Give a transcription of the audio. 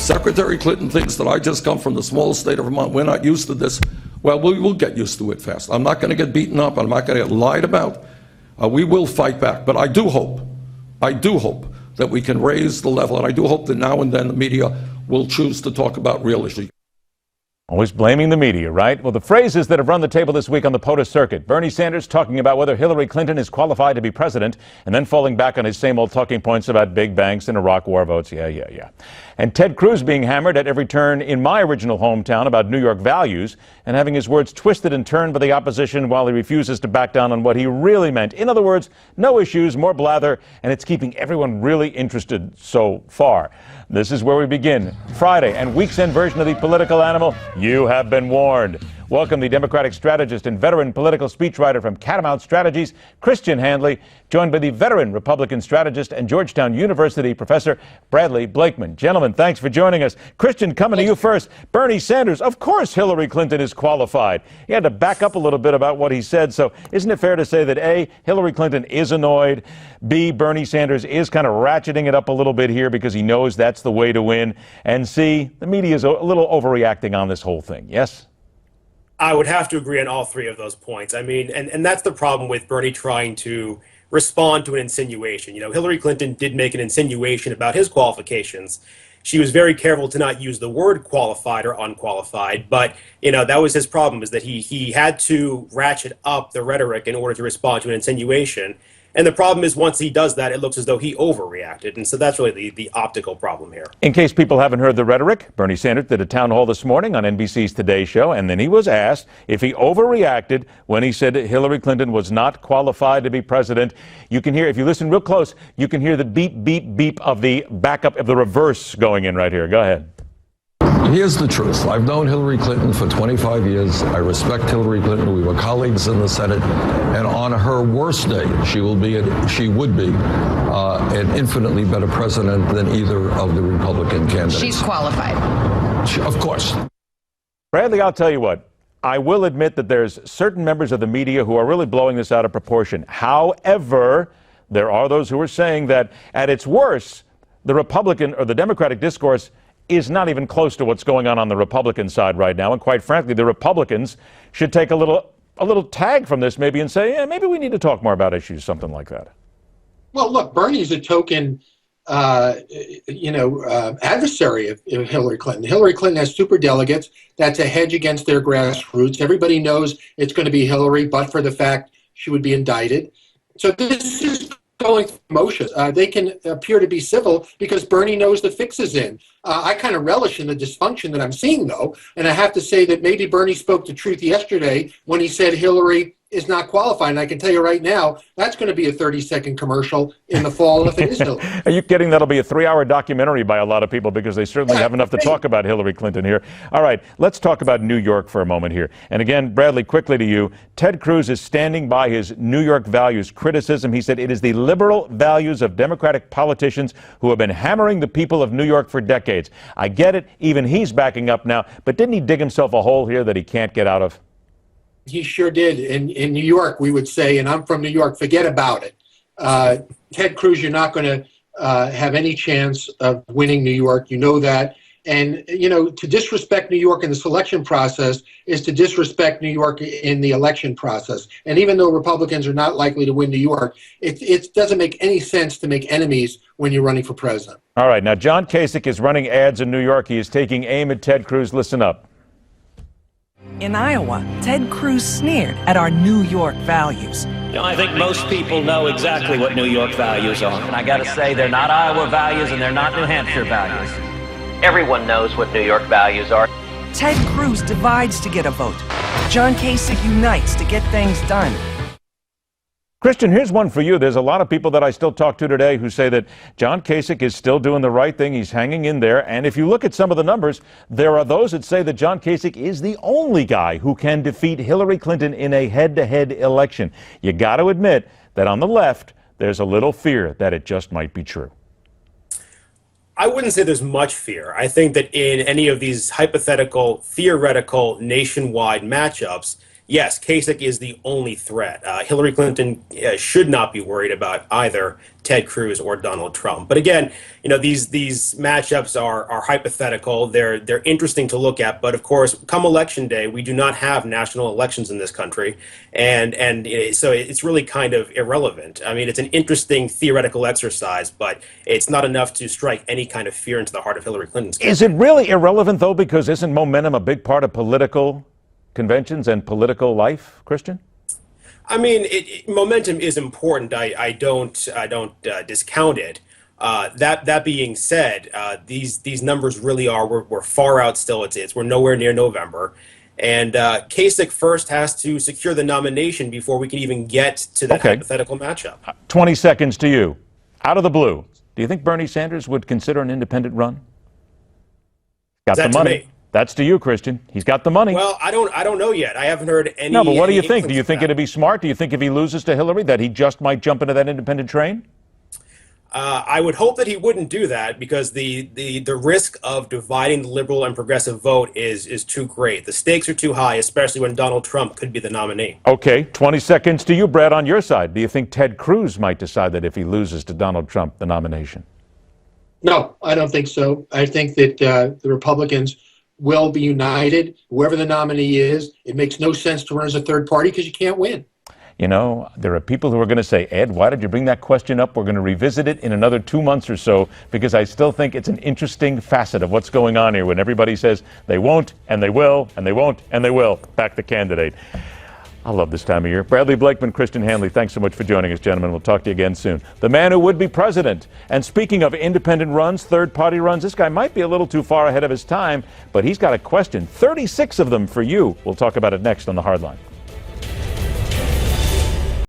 Secretary Clinton thinks that I just come from the small state of Vermont, we're not used to this, well, we will get used to it fast. I'm not going to get beaten up. I'm not going to get lied about. We will fight back. But I do hope that we can raise the level, and I do hope that now and then the media will choose to talk about real issues. Always blaming the media, right? Well, the phrases that have run the table this week on the POTUS circuit. Bernie Sanders talking about whether Hillary Clinton is qualified to be president, and then falling back on his same old talking points about big banks and Iraq war votes. Yeah. And Ted Cruz being hammered at every turn in my original hometown about New York values, and having his words twisted and turned by the opposition while he refuses to back down on what he really meant. In other words, no issues, more blather, and it's keeping everyone really interested so far. This is where we begin. Friday and week's end version of the political animal. You have been warned. Welcome the Democratic strategist and veteran political speechwriter from Catamount Strategies, Christian Hanley, joined by the veteran Republican strategist and Georgetown University professor Bradley Blakeman. Gentlemen, thanks for joining us. Christian, coming to you first. Bernie Sanders, of course Hillary Clinton is qualified. He had to back up a little bit about what he said. So isn't it fair to say that A, Hillary Clinton is annoyed, B, Bernie Sanders is kind of ratcheting it up a little bit here because he knows that's the way to win, and C, the media is a little overreacting on this whole thing, yes? I would have to agree on all three of those points. I mean, and that's the problem with Bernie trying to respond to an insinuation. You know, Hillary Clinton did make an insinuation about his qualifications. She was very careful to not use the word qualified or unqualified, but, you know, that was his problem, is that he had to ratchet up the rhetoric in order to respond to an insinuation. And the problem is, once he does that, it looks as though he overreacted. And so that's really the optical problem here. In case people haven't heard the rhetoric, Bernie Sanders did a town hall this morning on NBC's Today Show, and then he was asked if he overreacted when he said Hillary Clinton was not qualified to be president. You can hear, if you listen real close, you can hear the beep, beep, beep of the backup, of the reverse going in right here. Go ahead. Here's the truth. I've known Hillary Clinton for 25 years. I respect Hillary Clinton. We were colleagues in the Senate. And on her worst day, she would be an infinitely better president than either of the Republican candidates. She's qualified. Of course. Bradley, I'll tell you what. I will admit that there's certain members of the media who are really blowing this out of proportion. However, there are those who are saying that at its worst, the Republican or the Democratic discourse is not even close to what's going on the Republican side right now. And quite frankly, the Republicans should take a little tag from this maybe and say, yeah, maybe we need to talk more about issues, something like that. Well, look, Bernie's a token, adversary of Hillary Clinton. Hillary Clinton has superdelegates. That's a hedge against their grassroots. Everybody knows it's going to be Hillary, but for the fact she would be indicted. So this is going through motions. They can appear to be civil because Bernie knows the fix is in. I kind of relish in the dysfunction that I'm seeing, though, and I have to say that maybe Bernie spoke the truth yesterday when he said Hillary is not qualified. And I can tell you right now, that's going to be a 30-second commercial in the fall if it is Hillary. Are you kidding? That'll be a 3-hour documentary by a lot of people because they certainly have enough to talk about Hillary Clinton here. All right, let's talk about New York for a moment here. And again, Bradley, quickly to you. Ted Cruz is standing by his New York values criticism. He said it is the liberal values of Democratic politicians who have been hammering the people of New York for decades. I get it. Even he's backing up now. But didn't he dig himself a hole here that he can't get out of? He sure did. In New York, we would say, and I'm from New York, forget about it. Ted Cruz, you're not going to have any chance of winning New York. You know that. And, you know, to disrespect New York in the selection process is to disrespect New York in the election process. And even though Republicans are not likely to win New York, it doesn't make any sense to make enemies when you're running for president. All right. Now, John Kasich is running ads in New York. He is taking aim at Ted Cruz. Listen up. In Iowa, Ted Cruz sneered at our New York values. You know, I think most people know exactly what New York values are. And I got to say, they're not Iowa values and they're not New Hampshire values. Everyone knows what New York values are. Ted Cruz divides to get a vote. John Kasich unites to get things done. Christian, here's one for you. There's a lot of people that I still talk to today who say that John Kasich is still doing the right thing. He's hanging in there. And if you look at some of the numbers, there are those that say that John Kasich is the only guy who can defeat Hillary Clinton in a head-to-head election. You got to admit that on the left, there's a little fear that it just might be true. I wouldn't say there's much fear. I think that in any of these hypothetical, theoretical, nationwide matchups, yes, Kasich is the only threat. Hillary Clinton should not be worried about either Ted Cruz or Donald Trump. But again, these matchups are hypothetical. They're interesting to look at. But of course, come election day, we do not have national elections in this country, and so it's really kind of irrelevant. I mean, it's an interesting theoretical exercise, but it's not enough to strike any kind of fear into the heart of Hillary Clinton's campaign. Is it really irrelevant, though, because isn't momentum a big part of political conventions and political life, Christian? I mean, momentum is important. I don't discount it. That being said, these numbers really are we're far out still. We're nowhere near November, and Kasich first has to secure the nomination before we can even get to that hypothetical matchup. 20 seconds to you. Out of the blue, do you think Bernie Sanders would consider an independent run? Got the money. To me. That's to you, Christian. He's got the money. Well, I don't know yet. I haven't heard any. No, but what do you think? Do you think it'd be smart? Do you think if he loses to Hillary that he just might jump into that independent train? I would hope that he wouldn't do that because the risk of dividing the liberal and progressive vote is too great. The stakes are too high, especially when Donald Trump could be the nominee. Okay, 20 seconds to you, Brad, on your side. Do you think Ted Cruz might decide that if he loses to Donald Trump, the nomination? No, I don't think so. I think that the Republicans will be united, whoever the nominee is. It makes no sense to run as a third party because you can't win. You know, there are people who are going to say, Ed, why did you bring that question up? We're going to revisit it in another 2 months or so, because I still think it's an interesting facet of what's going on here when everybody says they won't, and they will, and they won't, and they will. Back the candidate. I love this time of year. Bradley Blakeman, Christian Hanley, thanks so much for joining us, gentlemen. We'll talk to you again soon. The man who would be president. And speaking of independent runs, third-party runs, this guy might be a little too far ahead of his time, but he's got a question. 36 of them for you. We'll talk about it next on The Hardline.